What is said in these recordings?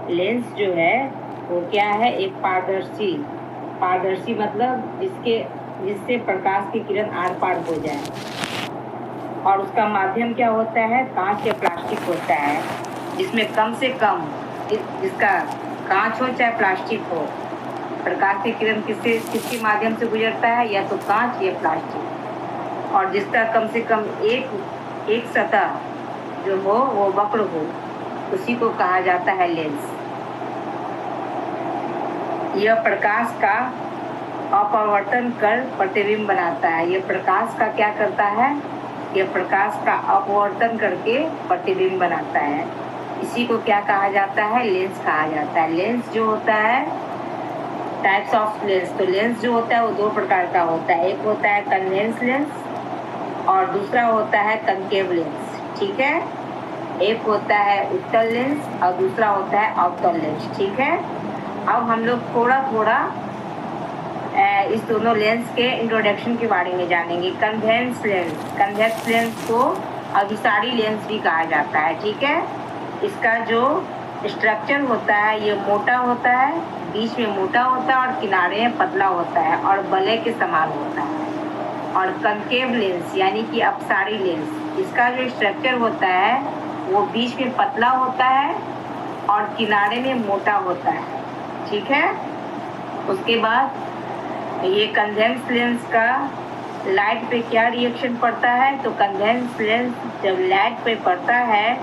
Lens जो है वो क्या है, एक पारदर्शी, पारदर्शी मतलब जिससे प्रकाश की किरण आर पार हो जाए, और उसका माध्यम क्या होता है, कांच या प्लास्टिक होता है, जिसमें कम से कम, जिसका कांच हो चाहे प्लास्टिक हो, प्रकाश की किरण किसके माध्यम से गुजरता है, या तो कांच या प्लास्टिक, और जिसका कम से कम एक सतह जो हो वो वक्र हो, उसी को कहा जाता है लेंस। यह प्रकाश का अपवर्तन कर प्रतिबिंब बनाता है। यह प्रकाश का क्या करता है, यह प्रकाश का अपवर्तन करके प्रतिबिंब बनाता है। इसी को क्या कहा जाता है, लेंस कहा जाता है। लेंस जो होता है, टाइप्स ऑफ लेंस, तो लेंस जो होता है वो दो प्रकार का होता है। एक होता है कन्वेक्स लेंस और दूसरा होता है कनकेव लेंस, ठीक है। एक होता है उत्तल लेंस और दूसरा होता है अवतल लेंस, ठीक है। अब हम लोग थोड़ा थोड़ा इस दोनों लेंस के इंट्रोडक्शन के बारे में जानेंगे। कन्वेक्स लेंस को अभिसारी लेंस भी कहा जाता है, ठीक है। इसका जो स्ट्रक्चर होता है ये मोटा होता है, बीच में मोटा होता है और किनारे में पतला होता है और बल्ले के समान होता है। और कनकेव लेंस यानी कि अपसारी लेंस, इसका जो स्ट्रक्चर होता है वो बीच में पतला होता है और किनारे में मोटा होता है, ठीक है। उसके बाद ये कन्वेक्स लेंस का लाइट पे क्या रिएक्शन पड़ता है, तो कन्वेक्स लेंस जब लाइट पे पड़ता है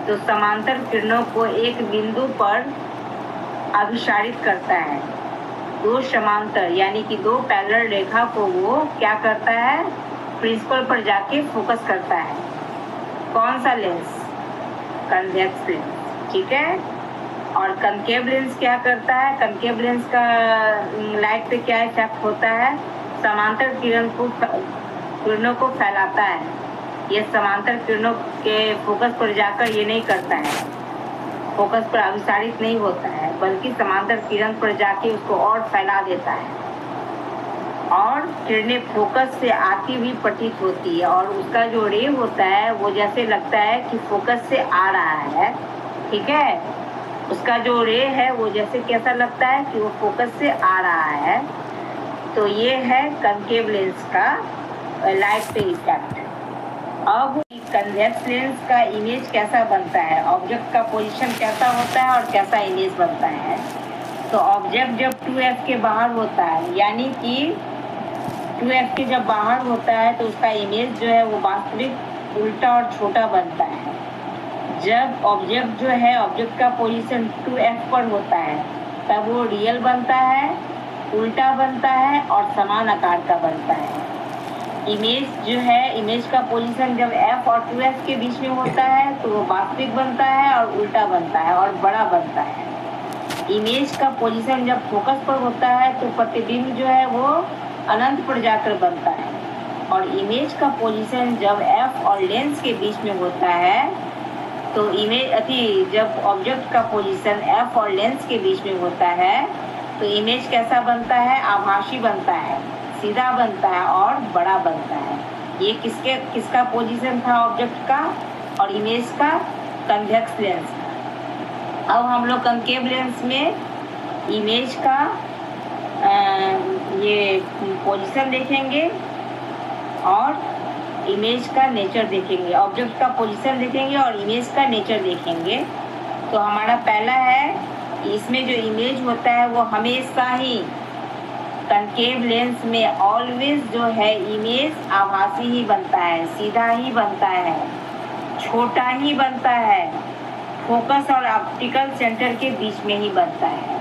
तो समांतर किरणों को एक बिंदु पर अभिसारित करता है। दो समांतर यानी कि दो पैरेलल रेखा को वो क्या करता है, प्रिंसिपल पर जाके फोकस करता है। कौन सा लेंस, कन्वेक्स लेंस, ठीक है। और कनकेव लेंस क्या करता है, कनकेव लेंस का लाइट पे क्या इफेक्ट होता है, समांतर किरणों को फैलाता है। ये समांतर किरणों के फोकस पर जाकर ये नहीं करता है, फोकस पर अभिसारित नहीं होता है, बल्कि समांतर किरण पर जाके उसको और फैला देता है और किरणें फोकस से आती हुई प्रतीत होती है और उसका जो रे होता है वो जैसे लगता है कि फोकस से आ रहा है, ठीक है। उसका जो रे है वो जैसे कैसा लगता है कि वो फोकस से आ रहा है। तो ये है कनकेव लेंस का लाइट पे इफेक्ट। अब कन्वेक्स लेंस का इमेज कैसा बनता है, ऑब्जेक्ट का पोजीशन कैसा होता है और कैसा इमेज बनता है। तो ऑब्जेक्ट जब 2f के बाहर होता है, यानी कि 2f के जब बाहर होता है तो उसका इमेज जो है वो वास्तविक उल्टा और छोटा बनता है। जब ऑब्जेक्ट जो है, ऑब्जेक्ट का पोजीशन 2f पर होता है तब वो रियल बनता है, उल्टा बनता है और समान आकार का बनता है। इमेज जो है, इमेज का पोजीशन जब f और 2f के बीच में होता है तो वो वास्तविक बनता है और उल्टा बनता है और बड़ा बनता है। इमेज का पोजीशन जब फोकस पर होता है तो प्रतिबिंब जो है वो अनंत पर जाकर बनता है, और इमेज का पोजीशन जब f और लेंस के बीच में होता है तो जब ऑब्जेक्ट का पोजीशन f और लेंस के बीच में होता है तो इमेज कैसा बनता है, आभासी बनता है, सीधा बनता है और बड़ा बनता है। ये किसका पोजीशन था, ऑब्जेक्ट का और इमेज का, कन्वेक्स लेंस का। अब हम लोग कनकेव लेंस में इमेज का ये पोजीशन देखेंगे और इमेज का नेचर देखेंगे, ऑब्जेक्ट का पोजीशन देखेंगे और इमेज का नेचर देखेंगे। तो हमारा पहला है, इसमें जो इमेज होता है वो हमेशा ही कनकेव लेंस में ऑलवेज जो है इमेज आभासी ही बनता है, सीधा ही बनता है, छोटा ही बनता है, फोकस और ऑप्टिकल सेंटर के बीच में ही बनता है।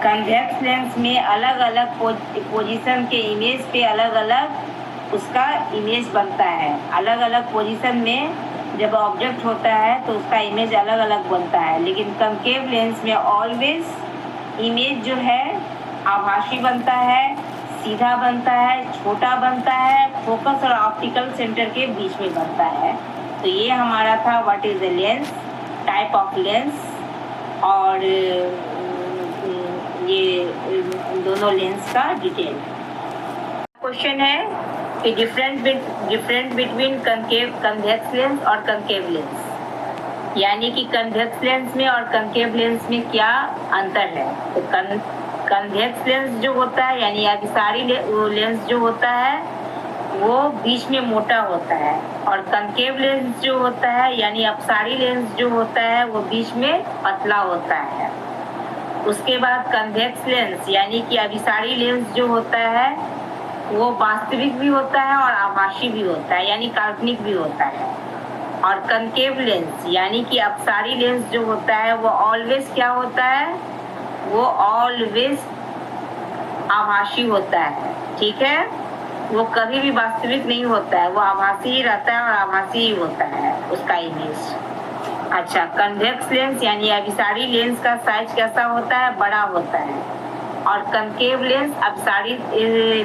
कन्वेक्स लेंस में अलग अलग पोजीशन के इमेज पे अलग अलग उसका इमेज बनता है। अलग अलग पोजीशन में जब ऑब्जेक्ट होता है तो उसका इमेज अलग अलग बनता है, लेकिन कनकेव लेंस में ऑलवेज इमेज जो है आभासी बनता है, सीधा बनता है, छोटा बनता है, फोकस और ऑप्टिकल सेंटर के बीच में बनता है। तो ये हमारा था what is the lens, type of lens, और ये दोनों लेंस का डिटेल। क्वेश्चन है कि डिफरेंट बिटवीन कन्वेक्स लेंस और कनकेव लेंस। यानी कि कन्वेक्स लेंस में और कनकेव लेंस में क्या अंतर है। तो कन्वेक्स लेंस जो होता है यानी अभिसारी लेंस जो होता है वो बीच में मोटा होता है, और कनकेव लेंस जो होता है यानी अपसारी लेंस जो होता है वो बीच में पतला होता है। उसके बाद कन्वेक्स लेंस यानी कि अभिसारी लेंस जो होता है वो वास्तविक भी होता है और आभासी भी होता है, यानी काल्पनिक भी होता है। और कनकेव लेंस यानी कि अपसारी लेंस जो होता है वो ऑलवेज क्या होता है, वो ऑलवेज आभासी होता है। ठीक है, वो कभी भी वास्तविक नहीं होता है, वो आभासी ही रहता है और आभासी ही होता है उसका इमेज। अच्छा, कन्वेक्स लेंस यानी अभिसारी लेंस का साइज कैसा होता है, बड़ा होता है, और कनकेव लेंस अपसारी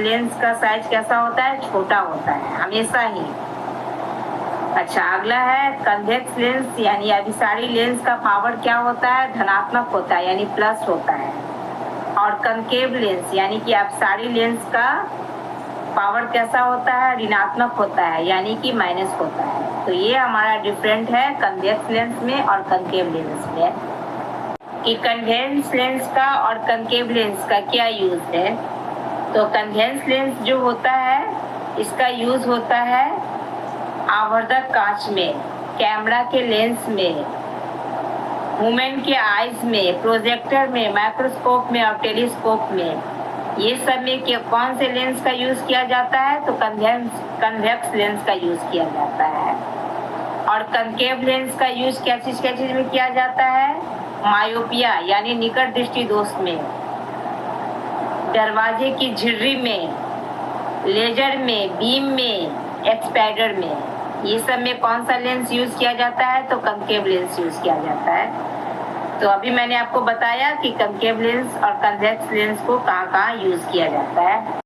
लेंस का साइज कैसा होता है, छोटा होता है हमेशा ही। अच्छा, अगला है कन्वेक्स लेंस यानी अभिसारी लेंस का पावर क्या होता है, धनात्मक होता है यानी प्लस होता है, और कनकेव लेंस यानी कि अपसारी लेंस का पावर कैसा होता है, ऋणात्मक होता है यानी कि माइनस होता है। तो ये हमारा डिफरेंट है कन्वेक्स लेंस में और कनकेव लेंस में, कि कन्वेक्स लेंस का और कनकेव लेंस का क्या यूज है। तो कन्वेक्स लेंस जो होता है इसका यूज होता है आवर्धक कांच में, कैमरा के लेंस में, ह्यूमन के आईज में, प्रोजेक्टर में, माइक्रोस्कोप में और टेलीस्कोप में। ये सब में कौन से लेंस का यूज किया जाता है, तो कन्वेक्स लेंस का यूज किया जाता है। और कनकेव लेंस का यूज क्या चीज में किया जाता है, मायोपिया यानी निकट दृष्टि दोष में, दरवाजे की झिर्री में, लेजर में, बीम में, एक्सपैडर में। ये सब में कौन सा लेंस यूज किया जाता है, तो कनकेव लेंस यूज किया जाता है। तो अभी मैंने आपको बताया कि कनकेव लेंस और कन्वेक्स लेंस को कहाँ यूज किया जाता है।